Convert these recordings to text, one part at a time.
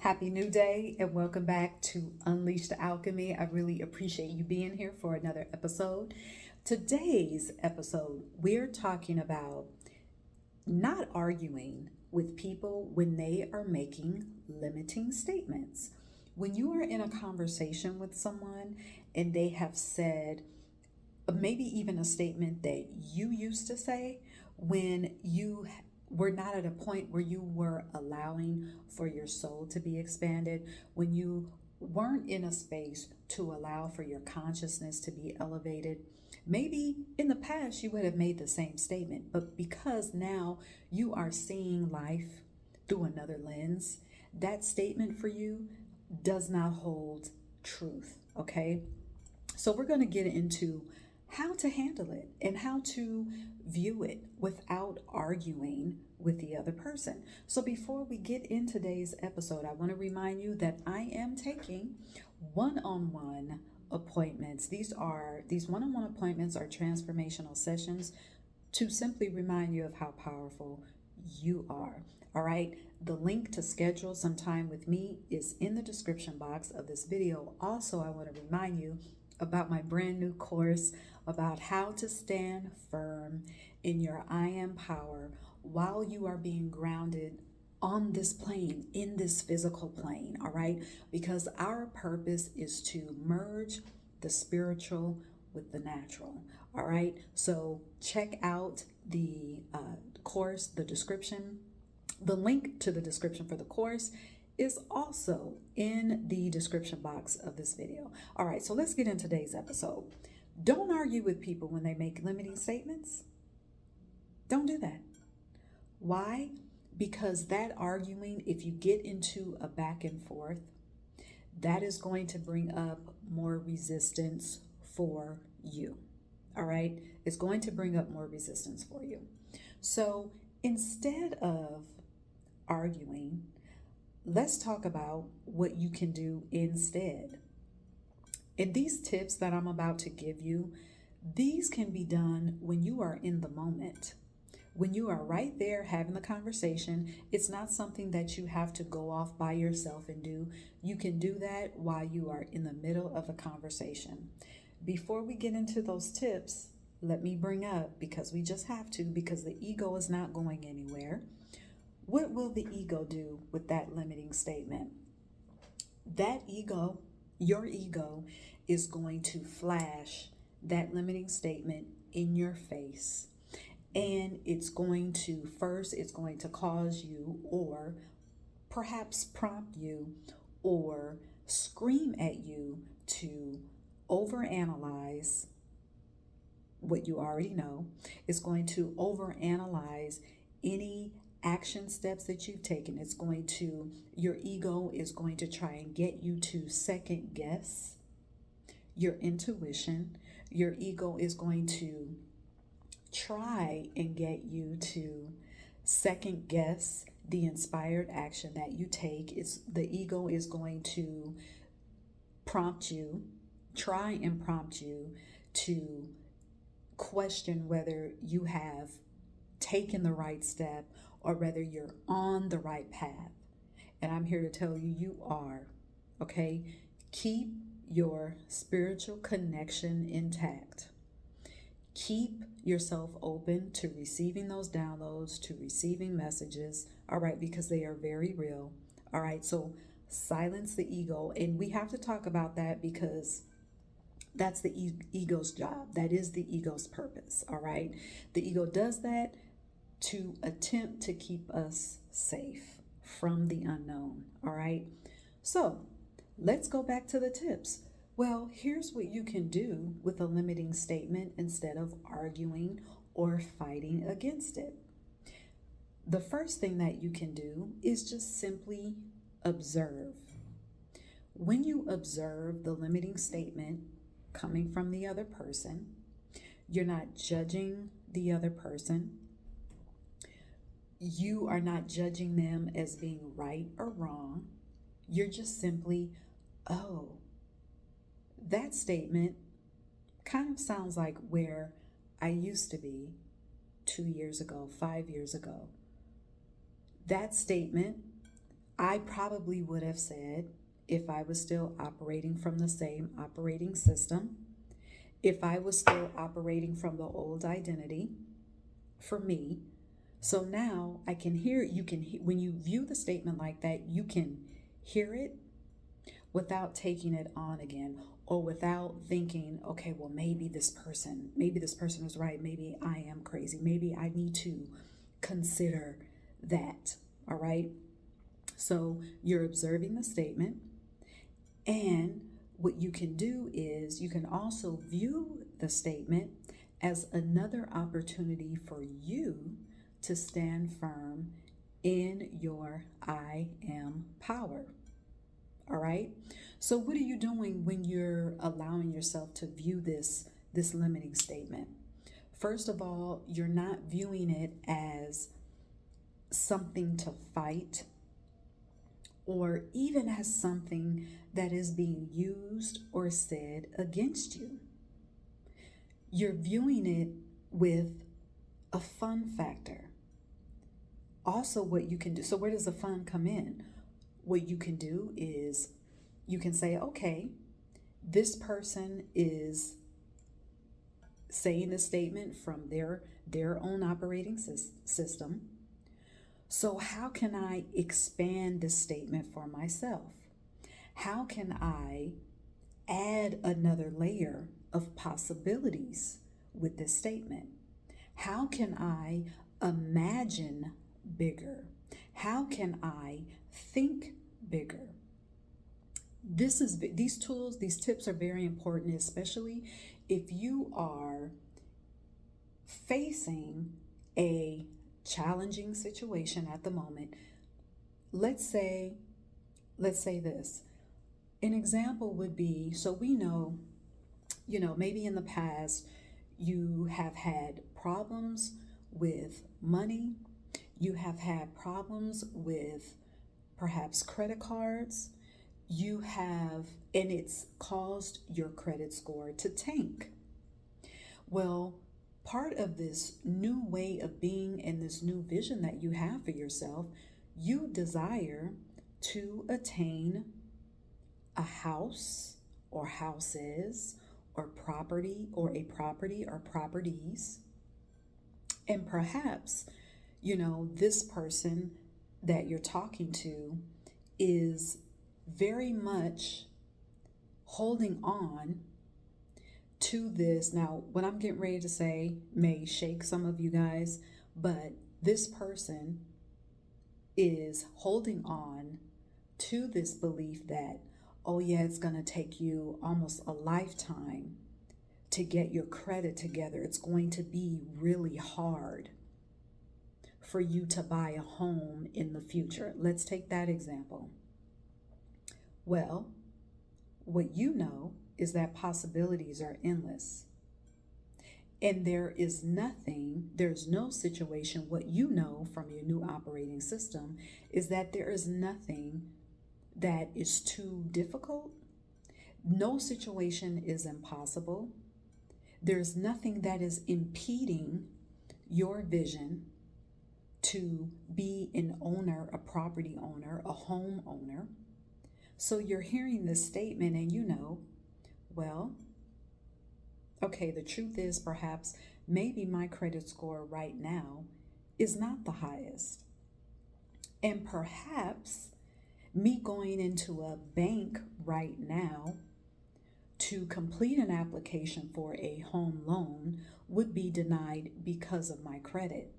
Happy new day and welcome back to Unleash the Alchemy. I really appreciate you being here for another episode. Today's episode, we're talking about not arguing with people when they are making limiting statements. When you are in a conversation with someone and they have said, maybe even a statement that you used to say when you were not at a point where you were allowing for your soul to be expanded, when you weren't in a space to allow for your consciousness to be elevated. Maybe in the past you would have made the same statement, but because now you are seeing life through another lens, that statement for you does not hold truth, okay? So we're going to get into how to handle it and how to view it without arguing with the other person. So before we get in today's episode, I want to remind you that I am taking one-on-one appointments. These one-on-one appointments are transformational sessions to simply remind you of how powerful you are. All right. The link to schedule some time with me is in the description box of this video. Also, I want to remind you about my brand new course about how to stand firm in your I am power while you are being grounded on this plane, in this physical plane, all right? Because our purpose is to merge the spiritual with the natural, all right? So check out the course, the description. The link to the description for the course is also in the description box of this video. All right, so let's get into today's episode. Don't argue with people when they make limiting statements. Don't do that. Why? Because that arguing, if you get into a back and forth, that is going to bring up more resistance for you. All right? It's going to bring up more resistance for you. So instead of arguing, let's talk about what you can do instead. And these tips that I'm about to give you, these can be done when you are in the moment. When you are right there having the conversation, it's not something that you have to go off by yourself and do. You can do that while you are in the middle of a conversation. Before we get into those tips, let me bring up, because we just have to, because the ego is not going anywhere. What will the ego do with that limiting statement? That ego, your ego, is going to flash that limiting statement in your face. And it's going to cause you, or perhaps prompt you, or scream at you to overanalyze what you already know. It's going to overanalyze any action steps that you've taken. Your ego is going to try and get you to second guess your intuition. Your ego is going to try and get you to second guess the inspired action that you take. The ego is going to try and prompt you to question whether you have taken the right step or whether you're on the right path. And I'm here to tell you, you are, okay? Keep your spiritual connection intact. Keep yourself open to receiving those downloads, to receiving messages, all right, because they are very real, all right? So silence the ego, and we have to talk about that because that's the ego's job. That is the ego's purpose, all right? The ego does that to attempt to keep us safe from the unknown, all right? So let's go back to the tips. Well, here's what you can do with a limiting statement instead of arguing or fighting against it. The first thing that you can do is just simply observe. When you observe the limiting statement coming from the other person, you're not judging the other person. You are not judging them as being right or wrong. You're just simply, oh, that statement kind of sounds like where I used to be 2 years ago, 5 years ago. That statement, I probably would have said, if I was still operating from the same operating system, if I was still operating from the old identity for me. So now I can hear, when you view the statement like that, you can hear it without taking it on again, or without thinking, okay, well, maybe this person is right. Maybe I am crazy. Maybe I need to consider that. All right. So you're observing the statement, and what you can do is you can also view the statement as another opportunity for you to stand firm in your I am power. All right. So what are you doing when you're allowing yourself to view this limiting statement? First of all, you're not viewing it as something to fight, or even as something that is being used or said against you. You're viewing it with a fun factor. Also, what you can do, so where does the fun come in? What you can do is you can say, okay, this person is saying the statement from their own operating system. So how can I expand this statement for myself? How can I add another layer of possibilities with this statement? How can I imagine bigger? How can I think bigger? These tools, these tips are very important, especially if you are facing a challenging situation at the moment. Let's say this. An example would be, so we know, maybe in the past you have had problems with money, you have had problems with perhaps credit cards, and it's caused your credit score to tank. Well, part of this new way of being and this new vision that you have for yourself, you desire to attain a house or houses or property or a property or properties. And perhaps, this person that you're talking to is very much holding on to this. Now, what I'm getting ready to say may shake some of you guys, but this person is holding on to this belief that, oh yeah, it's going to take you almost a lifetime to get your credit together. It's going to be really hard for you to buy a home in the future. Let's take that example. Well, what you know is that possibilities are endless. And there's no situation, what you know from your new operating system is that there is nothing that is too difficult. No situation is impossible. There's nothing that is impeding your vision to be an owner, a property owner, a home owner. So you're hearing this statement and well, okay, the truth is perhaps maybe my credit score right now is not the highest. And perhaps me going into a bank right now to complete an application for a home loan would be denied because of my credit.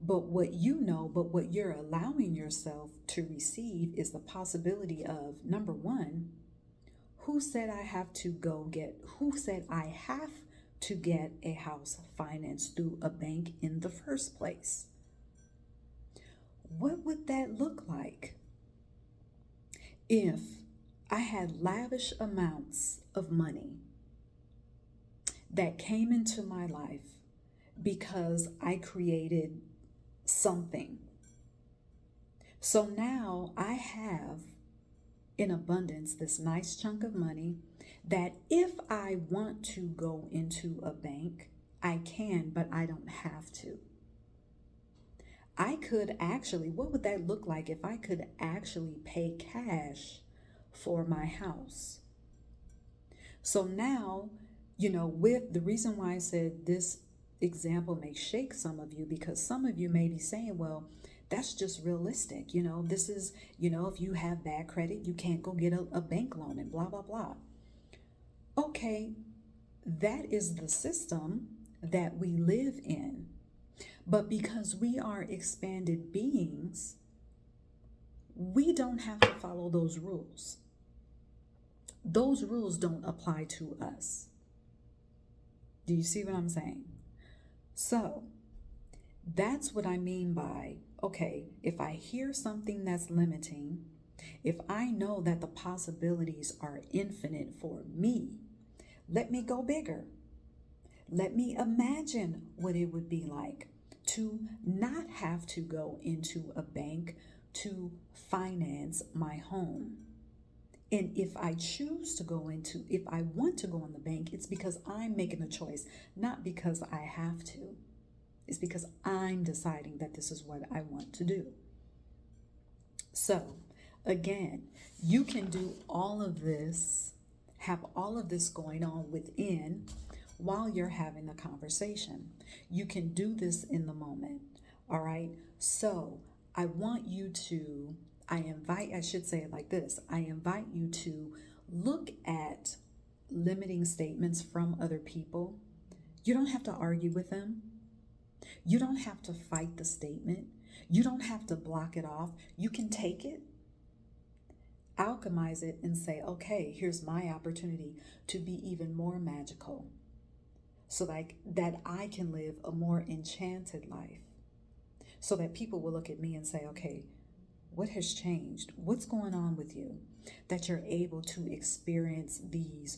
But what you're allowing yourself to receive is the possibility of, number one, who said I have to get a house financed through a bank in the first place? What would that look like if I had lavish amounts of money that came into my life because I created something? So now I have in abundance this nice chunk of money that if I want to go into a bank, I can, but I don't have to. I could actually, what would that look like if I could actually pay cash for my house? So now, with the reason why I said this example may shake some of you, because some of you may be saying, well, that's just realistic. This is, if you have bad credit, you can't go get a bank loan and blah, blah, blah. Okay, that is the system that we live in. But because we are expanded beings, we don't have to follow those rules. Those rules don't apply to us. Do you see what I'm saying? So that's what I mean by, okay, if I hear something that's limiting, if I know that the possibilities are infinite for me, let me go bigger. Let me imagine what it would be like to not have to go into a bank to finance my home. And if I choose to if I want to go in the bank, it's because I'm making a choice, not because I have to. It's because I'm deciding that this is what I want to do. So, again, you can do all of this, have all of this going on within while you're having the conversation. You can do this in the moment. All right. So I want you to, I should say it like this. I invite you to look at limiting statements from other people. You don't have to argue with them. You don't have to fight the statement. You don't have to block it off. You can take it, alchemize it, and say, okay, here's my opportunity to be even more magical, so that I can live a more enchanted life, so that people will look at me and say, okay, what has changed? What's going on with you that you're able to experience these,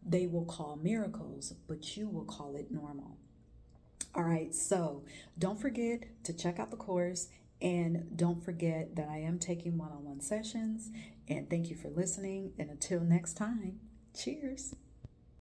they will call miracles, but you will call it normal. All right, so don't forget to check out the course, and don't forget that I am taking one-on-one sessions, and thank you for listening, and until next time, cheers.